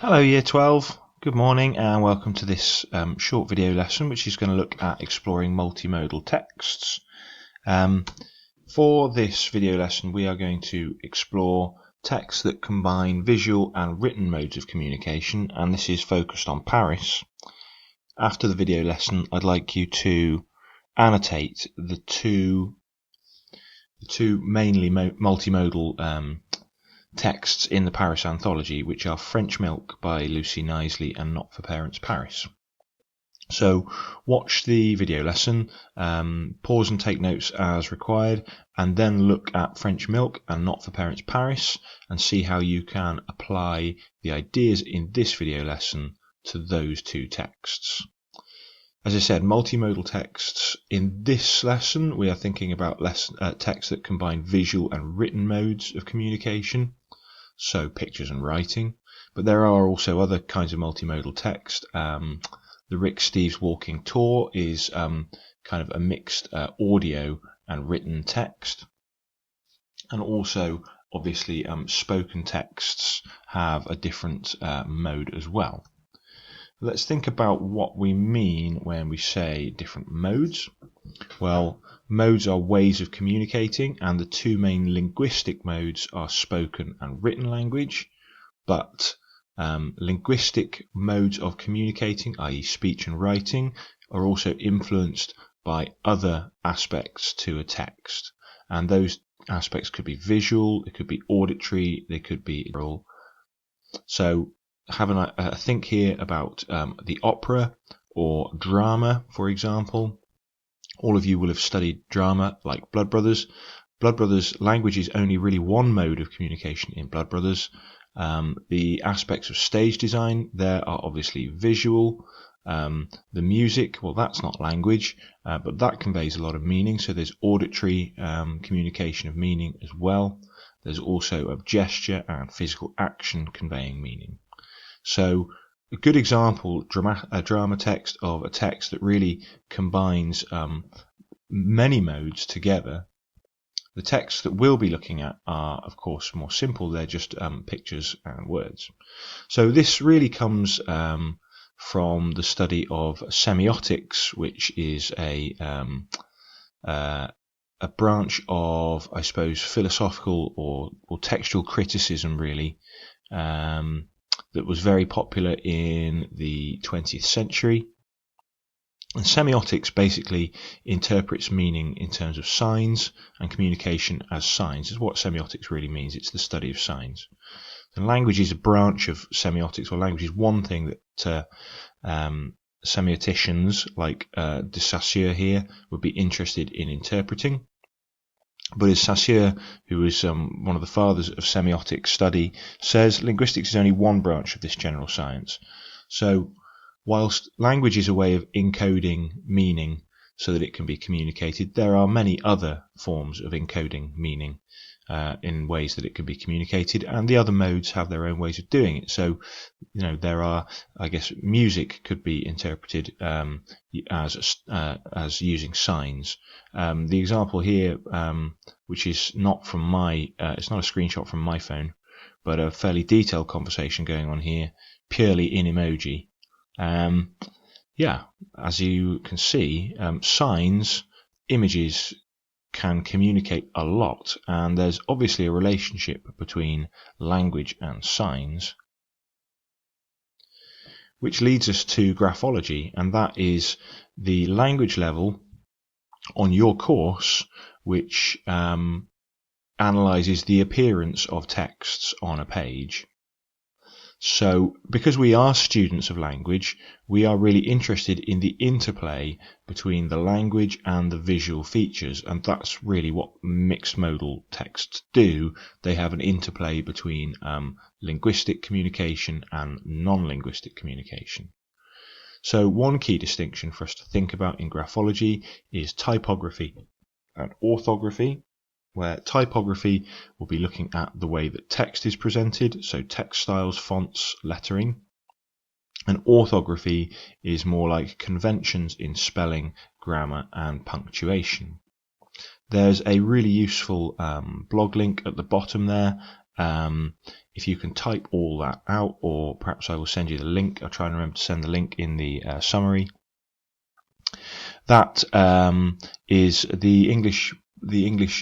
Hello Year 12, good morning and welcome to this short video lesson which is going to look at exploring multimodal texts. For this video lesson we are going to explore texts that combine visual and written modes of communication, and this is focused on Paris. After the video lesson I'd like you to annotate the two mainly multimodal texts in the Paris anthology, which are French Milk by Lucy Knisley and Not for Parents Paris. So watch the video lesson, pause and take notes as required, and then look at French Milk and Not for Parents Paris and see how you can apply the ideas in this video lesson to those two texts. As I said, multimodal texts. In this lesson we are thinking about texts that combine visual and written modes of communication, so pictures and writing, but there are also other kinds of multimodal text. The Rick Steves Walking Tour is kind of a mixed audio and written text, and also obviously spoken texts have a different mode as well. Let's think about what we mean when we say different modes. Well, modes are ways of communicating, and the two main linguistic modes are spoken and written language, but linguistic modes of communicating, i.e. speech and writing, are also influenced by other aspects to a text, and those aspects could be visual, they could be auditory, they could be oral. So having a think here about the opera or drama, for example. All of you will have studied drama like Blood Brothers. Blood Brothers language is only really one mode of communication in Blood Brothers. The aspects of stage design there are obviously visual. The music, well, that's not language, but that conveys a lot of meaning. So there's auditory communication of meaning as well. There's also of gesture and physical action conveying meaning. So a good example, a drama text of a text that really combines many modes together. The texts that we'll be looking at are, of course, more simple. They're just pictures and words. So this really comes from the study of semiotics, which is a branch of, I suppose, philosophical or textual criticism, really, that was very popular in the 20th century. And semiotics basically interprets meaning in terms of signs and communication as signs. Is what semiotics really means. It's the study of signs. And language is a branch of semiotics, or language is one thing that semioticians like de Saussure here would be interested in interpreting. But as Saussure, who is one of the fathers of semiotic study, says, linguistics is only one branch of this general science. So whilst language is a way of encoding meaning so that it can be communicated, there are many other forms of encoding meaning in ways that it can be communicated, and the other modes have their own ways of doing it. So, there are, I guess, music could be interpreted as using signs. The example here, which is not from it's not a screenshot from my phone, but a fairly detailed conversation going on here, purely in emoji. As you can see, signs, images can communicate a lot, and there's obviously a relationship between language and signs, which leads us to graphology, and that is the language level on your course which analyzes the appearance of texts on a page. So because we are students of language, we are really interested in the interplay between the language and the visual features, and that's really what mixed modal texts do. They have an interplay between linguistic communication and non-linguistic communication. So one key distinction for us to think about in graphology is typography and orthography, where typography will be looking at the way that text is presented, so text styles, fonts, lettering, and orthography is more like conventions in spelling, grammar, and punctuation. There's a really useful blog link at the bottom there If you can type all that out, or perhaps I will send you the link. I'll try and remember to send the link in the summary. That is the English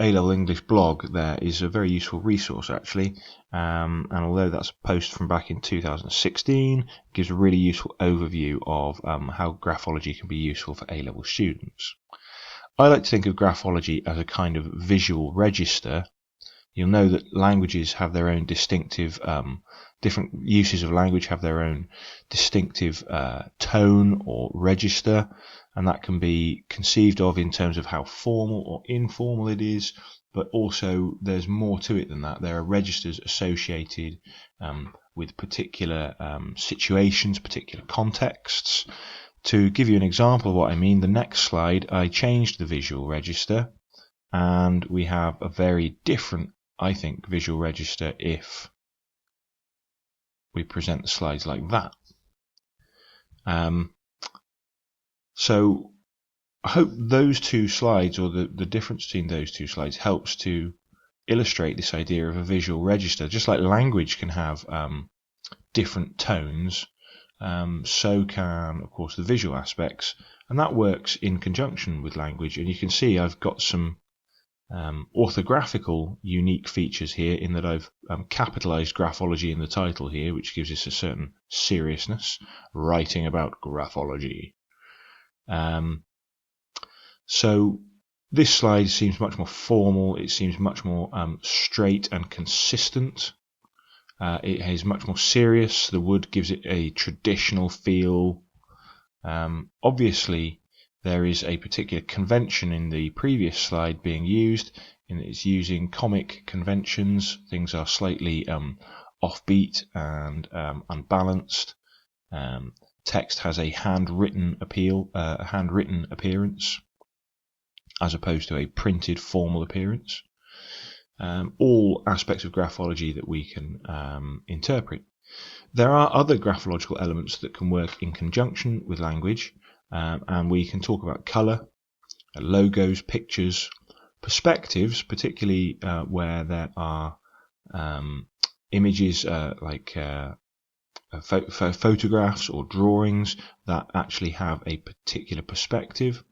A-level English blog. There is a very useful resource actually, and although that's a post from back in 2016, it gives a really useful overview of how graphology can be useful for A-level students. I like to think of graphology as a kind of visual register. You'll know that languages have their own distinctive, different uses of language have their own distinctive tone or register, and that can be conceived of in terms of how formal or informal it is, but also there's more to it than that. There are registers associated with particular situations, particular contexts. To give you an example of what I mean, the next slide I changed the visual register, and we have a very different, I think, visual register if we present the slides like that. So I hope those two slides, or the difference between those two slides, helps to illustrate this idea of a visual register. Just like language can have different tones, so can, of course, the visual aspects, and that works in conjunction with language. And you can see I've got some orthographical unique features here, in that I've capitalized graphology in the title here, which gives us a certain seriousness, writing about graphology. So this slide seems much more formal, it seems much more straight and consistent. It is much more serious. The wood gives it a traditional feel. Obviously, there is a particular convention in the previous slide being used, in that it's using comic conventions. Things are slightly offbeat and unbalanced. Text has a handwritten appearance, as opposed to a printed formal appearance. All aspects of graphology that we can interpret. There are other graphological elements that can work in conjunction with language, and we can talk about colour, logos, pictures, perspectives, particularly where there are images like photographs or drawings that actually have a particular perspective.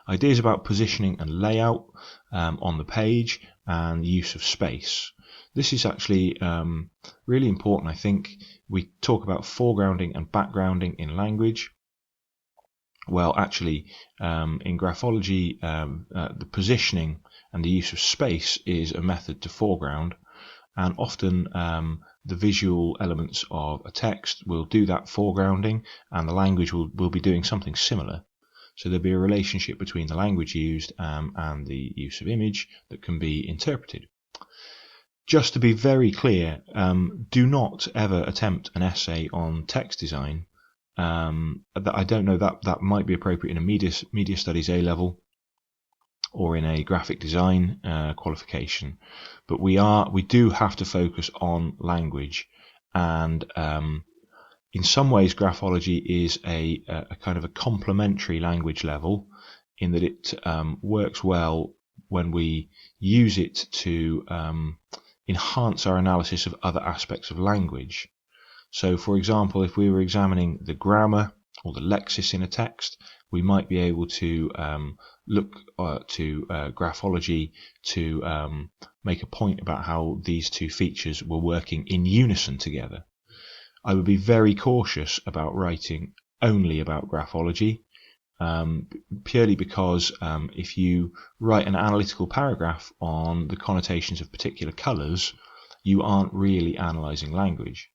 Ideas about positioning and layout on the page, and use of space. This is actually really important. I think we talk about foregrounding and backgrounding in language. Well, actually, in graphology, the positioning and the use of space is a method to foreground, and often the visual elements of a text will do that foregrounding, and the language will be doing something similar. So there'll be a relationship between the language used and the use of image that can be interpreted. Just to be very clear, do not ever attempt an essay on text design. I don't know, that might be appropriate in a media studies A-level or in a graphic design qualification, but we do have to focus on language, and in some ways graphology is a kind of a complementary language level, in that it works well when we use it to enhance our analysis of other aspects of language. So, for example, if we were examining the grammar or the lexis in a text, we might be able to look to graphology to make a point about how these two features were working in unison together. I would be very cautious about writing only about graphology, purely because if you write an analytical paragraph on the connotations of particular colours, you aren't really analysing language.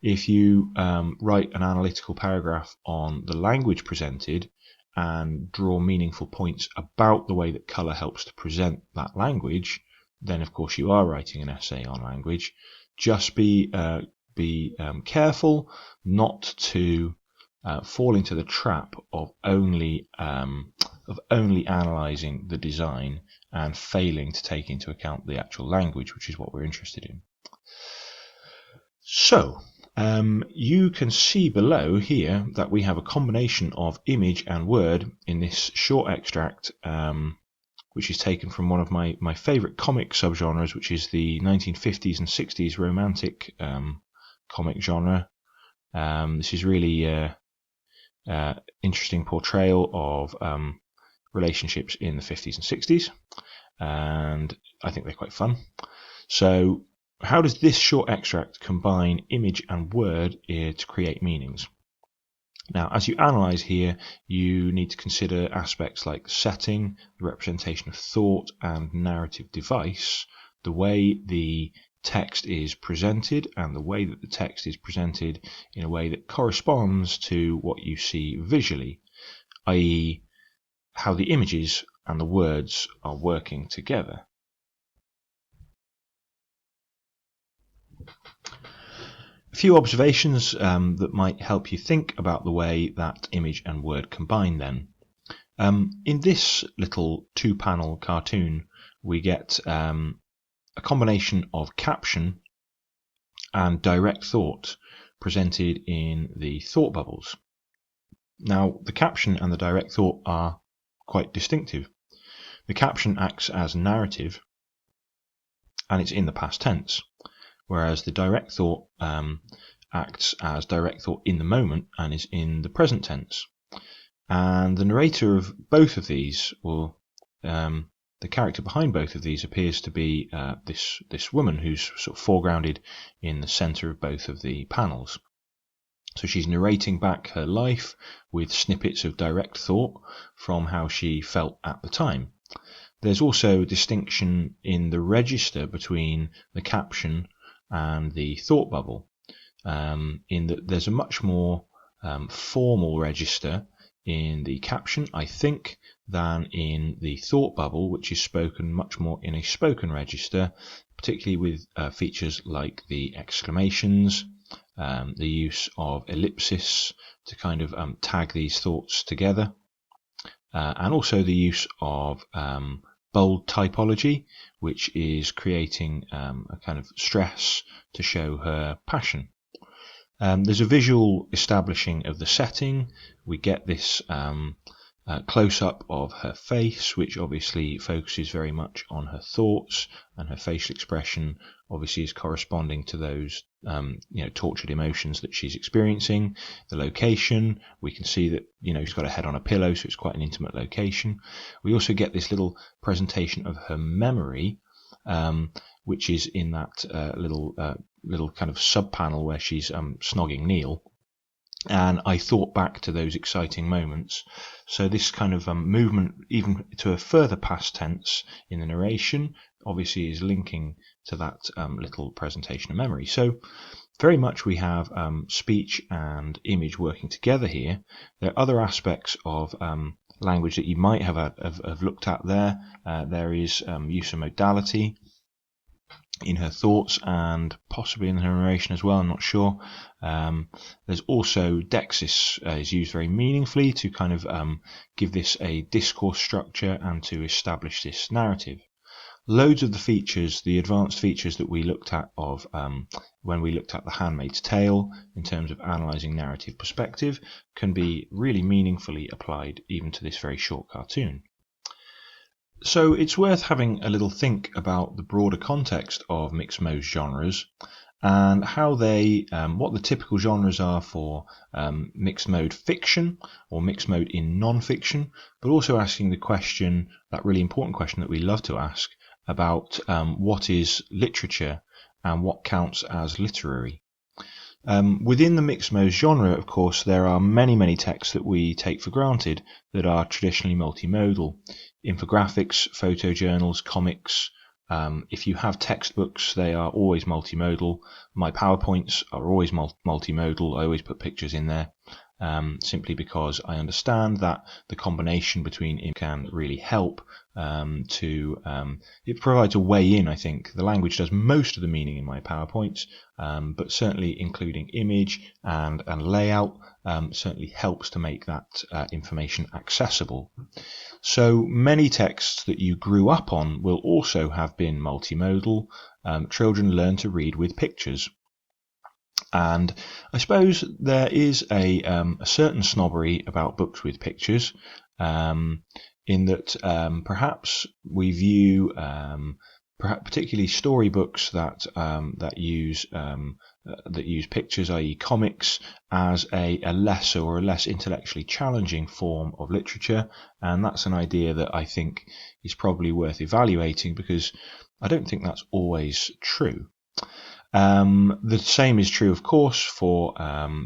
If you write an analytical paragraph on the language presented and draw meaningful points about the way that colour helps to present that language, then of course you are writing an essay on language. Just be careful not to fall into the trap of only analysing the design and failing to take into account the actual language, which is what we're interested in. So you can see below here that we have a combination of image and word in this short extract which is taken from one of my favourite comic subgenres, which is the 1950s and 60s romantic comic genre. This is really interesting portrayal of relationships in the 50s and 60s, and I think they're quite fun. So how does this short extract combine image and word to create meanings? Now, as you analyse here, you need to consider aspects like the setting, the representation of thought and narrative device, the way the text is presented, and the way that the text is presented in a way that corresponds to what you see visually, i.e. how the images and the words are working together. A few observations that might help you think about the way that image and word combine then. In this little 2-panel cartoon, we get a combination of caption and direct thought presented in the thought bubbles. Now, the caption and the direct thought are quite distinctive. The caption acts as narrative, and it's in the past tense, whereas the direct thought acts as direct thought in the moment and is in the present tense. And the narrator of both of these, or the character behind both of these, appears to be this woman who's sort of foregrounded in the centre of both of the panels. So she's narrating back her life with snippets of direct thought from how she felt at the time. There's also a distinction in the register between the caption and the thought bubble, in that there's a much more formal register in the caption, I think, than in the thought bubble, which is spoken much more in a spoken register, particularly with features like the exclamations, the use of ellipsis to kind of tag these thoughts together, and also the use of bold typology, which is creating a kind of stress to show her passion. There's a visual establishing of the setting. We get this close-up of her face, which obviously focuses very much on her thoughts, and her facial expression obviously is corresponding to those tortured emotions that she's experiencing. The location, we can see that she's got her head on a pillow, so it's quite an intimate location. We also get this little presentation of her memory, which is in that little kind of sub-panel where she's snogging Neil. And I thought back to those exciting moments. So this kind of movement, even to a further past tense in the narration, obviously is linking to that little presentation of memory. So very much we have speech and image working together here. There are other aspects of language that you might have looked at there. There is use of modality in her thoughts and possibly in her narration as well, I'm not sure. There's also dexis is used very meaningfully to kind of give this a discourse structure and to establish this narrative. Loads of the features, the advanced features that we looked at of when we looked at The Handmaid's Tale in terms of analysing narrative perspective, can be really meaningfully applied even to this very short cartoon. So it's worth having a little think about the broader context of mixed mode genres and how they, what the typical genres are for mixed mode fiction or mixed mode in non-fiction, but also asking the question, that really important question that we love to ask, about what is literature and what counts as literary. Within the mixed mode genre, of course, there are many texts that we take for granted that are traditionally multimodal. Infographics, photojournals, comics. If you have textbooks, they are always multimodal. My PowerPoints are always multimodal. I always put pictures in there, simply because I understand that the combination between it can really help it provides a way in, I think. The language does most of the meaning in my PowerPoints, but certainly including image and layout certainly helps to make that information accessible. So many texts that you grew up on will also have been multimodal. Children learn to read with pictures. And I suppose there is a certain snobbery about books with pictures, in that perhaps we view particularly storybooks that use pictures, i.e. comics, as a lesser or a less intellectually challenging form of literature, and that's an idea that I think is probably worth evaluating, because I don't think that's always true. The same is true, of course, for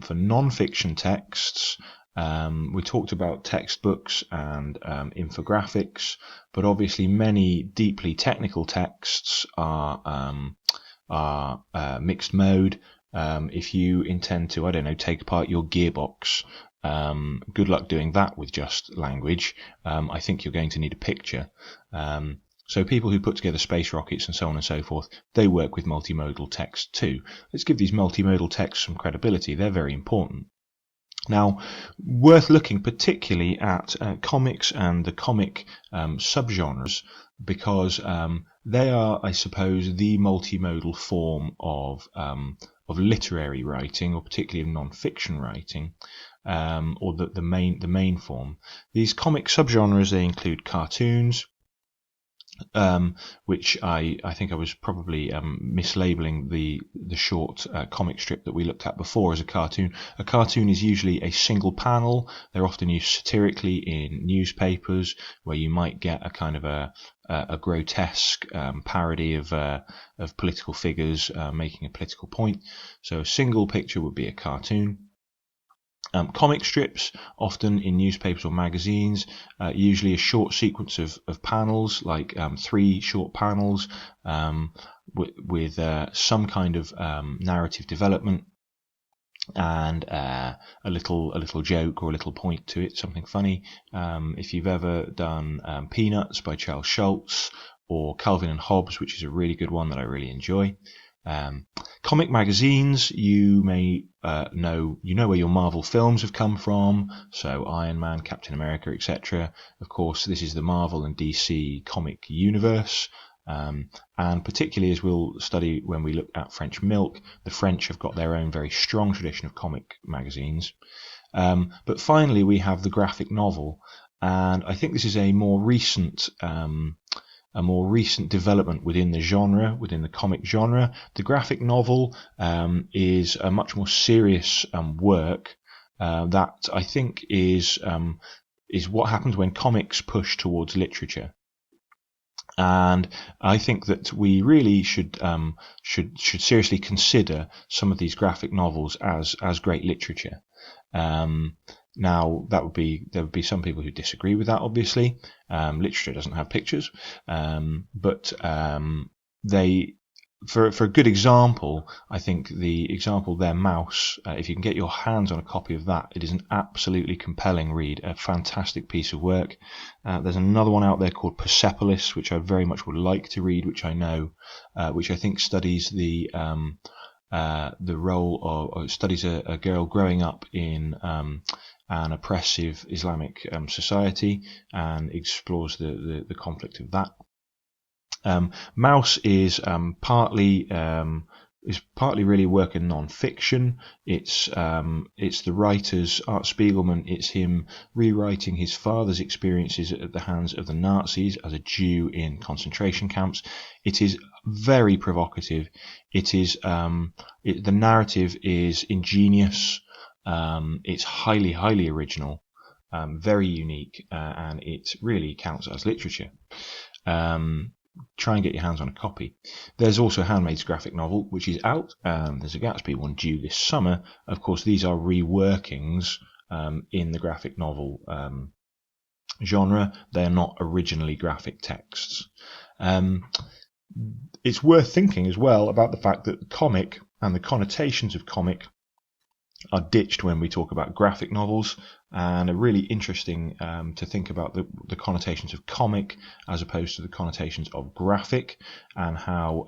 non-fiction texts. We talked about textbooks and infographics, but obviously many deeply technical texts are mixed mode. If you intend to, I don't know, take apart your gearbox, good luck doing that with just language. I think you're going to need a picture. So people who put together space rockets and so on and so forth, they work with multimodal text too. Let's give these multimodal texts some credibility. They're very important. Now, worth looking particularly at comics and the comic subgenres, because they are, I suppose, the multimodal form of literary writing, or particularly of non-fiction writing, or the main form. These comic subgenres, they include cartoons, which I think I was probably mislabeling the short comic strip that we looked at before as a cartoon. A cartoon is usually a single panel. They're often used satirically in newspapers, where you might get a kind of a grotesque parody of political figures making a political point. So a single picture would be a cartoon. Comic strips, often in newspapers or magazines, usually a short sequence of panels, like 3 short panels with some kind of narrative development and a little joke or a little point to it, something funny. If you've ever done Peanuts by Charles Schulz, or Calvin and Hobbes, which is a really good one that I really enjoy. Comic magazines, you may know where your Marvel films have come from, so Iron Man, Captain America, etc. Of course, this is the Marvel and DC comic universe, and particularly as we'll study when we look at French Milk, the French have got their own very strong tradition of comic magazines. But finally, we have the graphic novel, and I think this is a more recent development within the genre, within the comic genre. The graphic novel is a much more serious work that I think is what happens when comics push towards literature. And I think that we really should seriously consider some of these graphic novels as great literature. Now, there would be some people who disagree with that, obviously. Literature doesn't have pictures, but for a good example, I think the example there, Mouse, if you can get your hands on a copy of that, it is an absolutely compelling read, a fantastic piece of work. There's another one out there called Persepolis, which I very much would like to read, which I think studies the role of, studies a girl growing up in an oppressive Islamic society, and explores the conflict of that. Mouse is partly really work in non-fiction. It's the writer's Art Spiegelman. It's him rewriting his father's experiences at the hands of the Nazis as a Jew in concentration camps. It is very provocative. It is the narrative is ingenious. It's highly original, very unique, and it really counts as literature. Try and get your hands on a copy. There's also Handmaid's graphic novel, which is out. There's a Gatsby one due this summer. Of course, these are reworkings in the graphic novel genre. They are not originally graphic texts. It's worth thinking as well about the fact that comic and the connotations of comic are ditched when we talk about graphic novels, and are really interesting to think about the connotations of comic as opposed to the connotations of graphic, and how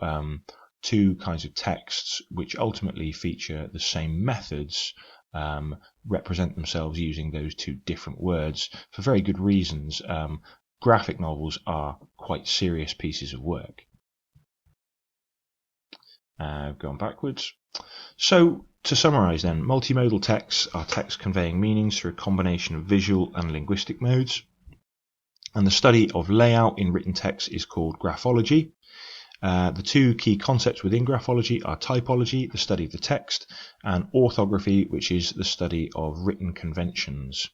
two kinds of texts which ultimately feature the same methods represent themselves using those two different words for very good reasons. Graphic novels are quite serious pieces of work. Going backwards. So, to summarise then, multimodal texts are texts conveying meanings through a combination of visual and linguistic modes. And the study of layout in written text is called graphology. The two key concepts within graphology are typology, the study of the text, and orthography, which is the study of written conventions.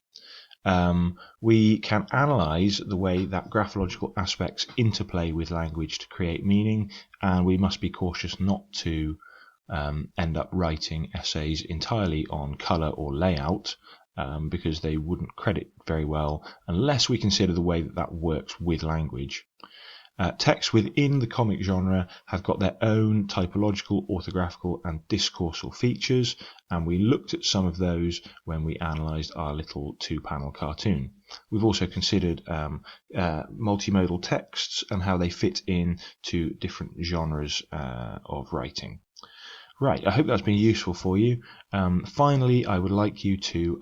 We can analyse the way that graphological aspects interplay with language to create meaning, and we must be cautious not to end up writing essays entirely on colour or layout, because they wouldn't credit very well unless we consider the way that that works with language. Texts within the comic genre have got their own typological, orthographical and discoursal features, and we looked at some of those when we analysed our little 2-panel cartoon. We've also considered multimodal texts and how they fit in to different genres of writing. Right, I hope that's been useful for you. Finally, I would like you to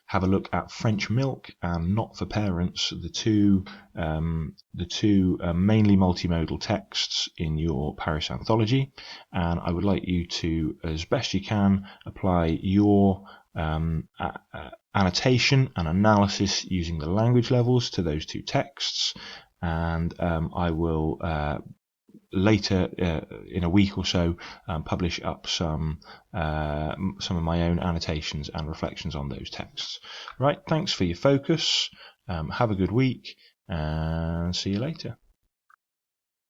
have a look at French Milk and Not for Parents, the two mainly multimodal texts in your Paris anthology, and I would like you to, as best you can, apply your annotation and analysis using the language levels to those two texts, and I will later in a week or so publish up some of my own annotations and reflections on those texts. Right, thanks for your focus, have a good week and see you later.